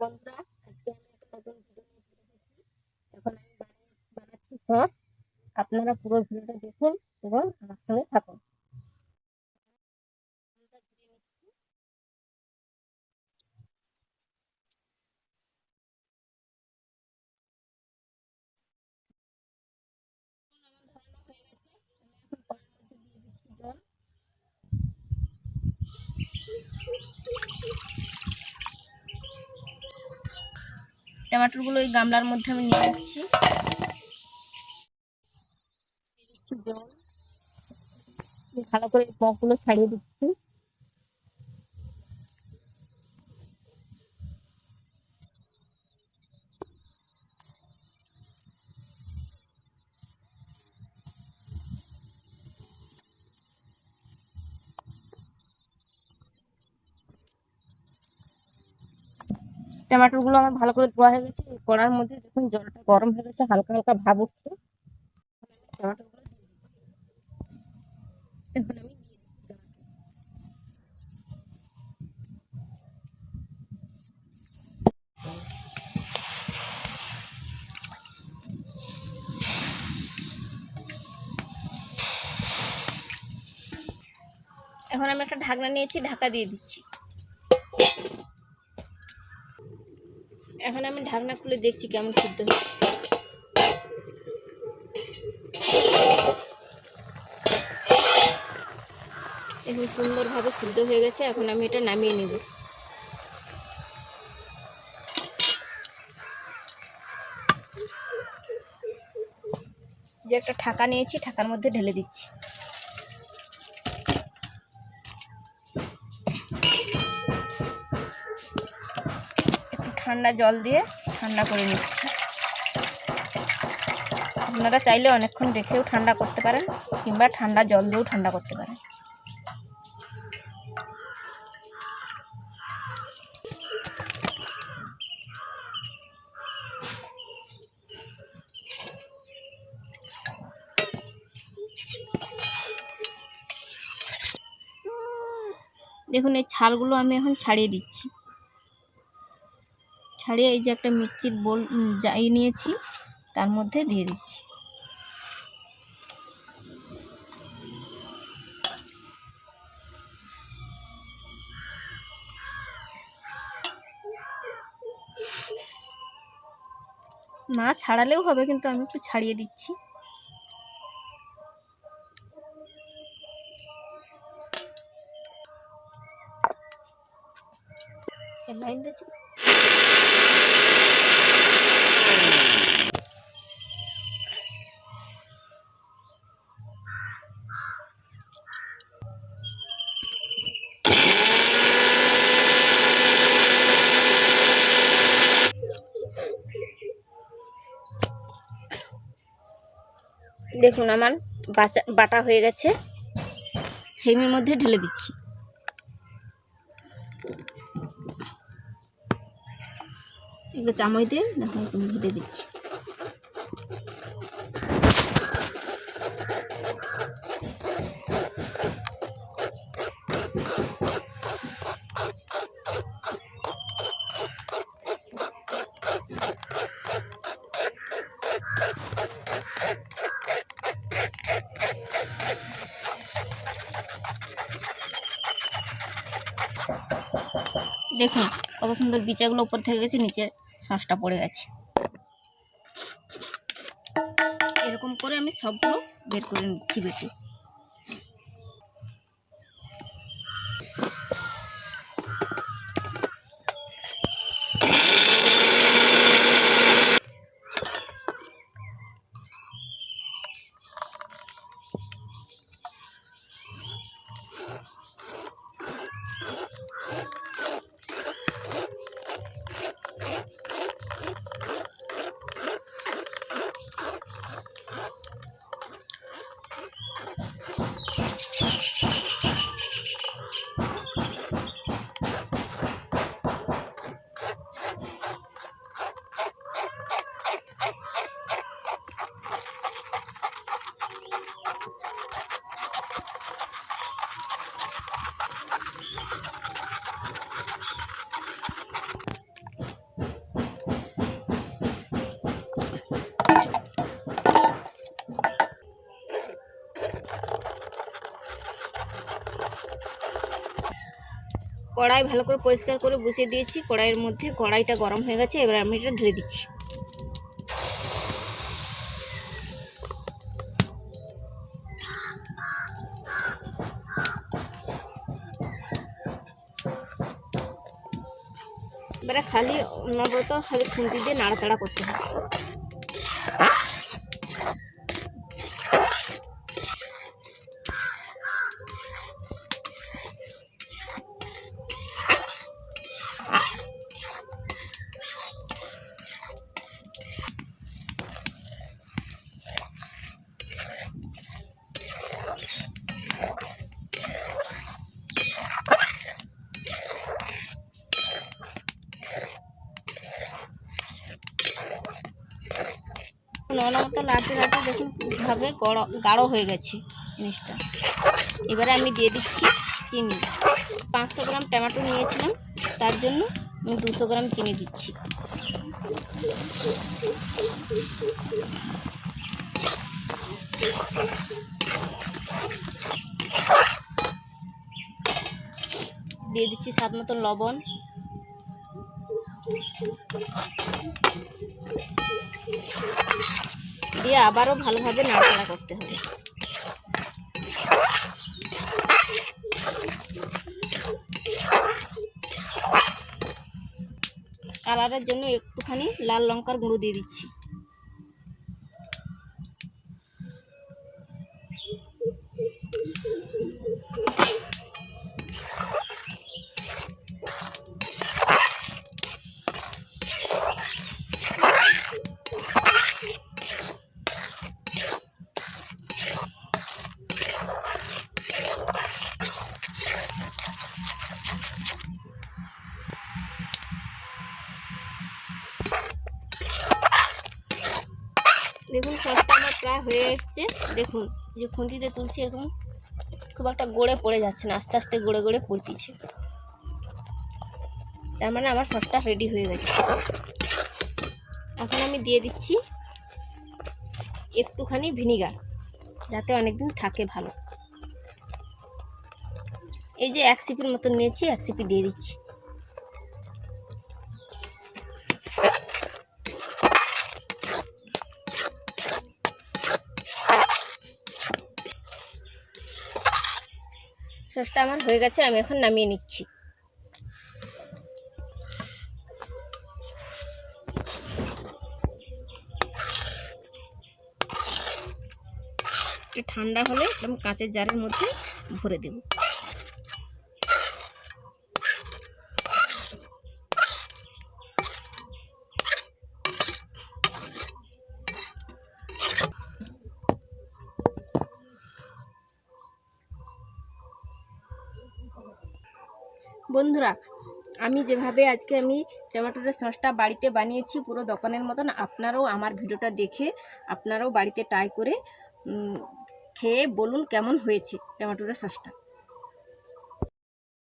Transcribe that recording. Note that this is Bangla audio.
বন্ধুরা, আজকে আমি একটা নতুন ভিডিও নিয়ে চলে এসেছি। এখন আমি বানাচ্ছি সস। আপনারা পুরো ভিডিওটা দেখুন এবং আমার সঙ্গে থাকুন। টমেটোগুলো এই গামলার মধ্যে আমি নিয়ে যাচ্ছি। জল ভালো করে বকগুলো ছাড়িয়ে দিচ্ছি। টমেটোগুলো আমার ভালো করে ধোয়া হয়ে গেছে। কড়ার মধ্যে দেখুন জলটা গরম হয়ে গেছে, হালকা হালকা ভাব উঠছে। টমেটোগুলো দিয়ে দিচ্ছি। এখন আমি দিয়ে দিচ্ছি। এখন আমি একটা ঢাকনা নিয়েছি, ঢাকা দিয়ে দিচ্ছি। এখন আমি ঢাকনা খুলে দেখছি কেমন সিদ্ধ হচ্ছে। এখন সুন্দরভাবে সিদ্ধ হয়ে গেছে। এখন আমি এটা নামিয়ে নেব। যে একটা ঢাকা নিয়েছি, ঢাকার মধ্যে ঢেলে দিচ্ছি। একটু ঠান্ডা জল দিয়ে ঠান্ডা করে নিচ্ছি। আপনারা চাইলে অনেকক্ষণ রেখেও ঠান্ডা করতে পারেন, কিংবা ঠান্ডা জল দিয়েও ঠান্ডা করতে পারেন। দেখুন এই ছালগুলো আমি এখন ছাড়িয়ে দিচ্ছি। ছাড়িয়ে এই যে একটা মিক্সির বোল যাই নিয়েছি, তার মধ্যে দিয়ে দিচ্ছি। না ছাড়ালেও হবে, কিন্তু আমি একটু ছাড়িয়ে দিচ্ছি। লাইন দিচ্ছি। দেখুন আমার বাটা হয়ে গেছে, ছেনির মধ্যে ঢেলে দিচ্ছি। এগুলো চামচ দিয়ে দেখুন ঢেলে দিচ্ছি। দেখুন কত সুন্দর বিচাগুলো উপর থেকে গেছে, নিচে সসটা পড়ে গেছে। এরকম করে আমি সবগুলো বের করে নিচ্ছি বেটে। কড়াই ভালো করে পরিষ্কার করে বসিয়ে দিয়েছি। কড়াইয়ের মধ্যে কড়াইটা গরম হয়ে গেছে, এবার আমি এটা ঢেলে দিচ্ছি। এবারে খালি অনবরত ভাবে খুন্তি দিয়ে নাড়াচাড়া করতে হবে। অনবরত লাড়তে লাড়তে দেখুন ভাবে গাঢ় হয়ে গেছে জিনিসটা। এবারে আমি দিয়ে দিচ্ছি চিনি। 500 গ্রাম টমেটো নিয়েছিলাম, তার জন্য আমি 200 গ্রাম চিনি দিচ্ছি। দিয়ে দিচ্ছি স্বাদ মতো লবণ। দিয়ে আবারও ভালোভাবে নাড়াচাড়া করতে হবে। কালারের জন্য একটুখানি লাল লঙ্কার গুঁড়ো দিয়ে দিচ্ছি। দেখুন সসটা আমার প্রায় হয়ে এসছে। দেখুন যে খুন্তিতে তুলছি এরকম খুব একটা গড়ে পড়ে যাচ্ছে না, আস্তে আস্তে গড়ে গড়ে পড়তিছে। তার মানে আমার সসটা রেডি হয়ে গেছে। এখন আমি দিয়ে দিচ্ছি একটুখানি ভিনিগার, যাতে অনেকদিন থাকে ভালো। এই যে 1 সিপির মতন নিয়েছি, 1 সিপি দিয়ে দিচ্ছি। সসটা আমার হয়ে গেছে, আমি এখন নামিয়ে নিচ্ছি। ঠান্ডা হলে একদম কাঁচের জারের মধ্যে ভরে দেব। বন্ধুরা, আমি যেভাবে আজকে টমেটোর সসটা বাড়িতে বানিয়েছি পুরো দোকানের মতন, আপনারাও আমার ভিডিওটা দেখে আপনারাও বাড়িতে ট্রাই করে খেয়ে বলুন কেমন হয়েছে টমেটোর সসটা।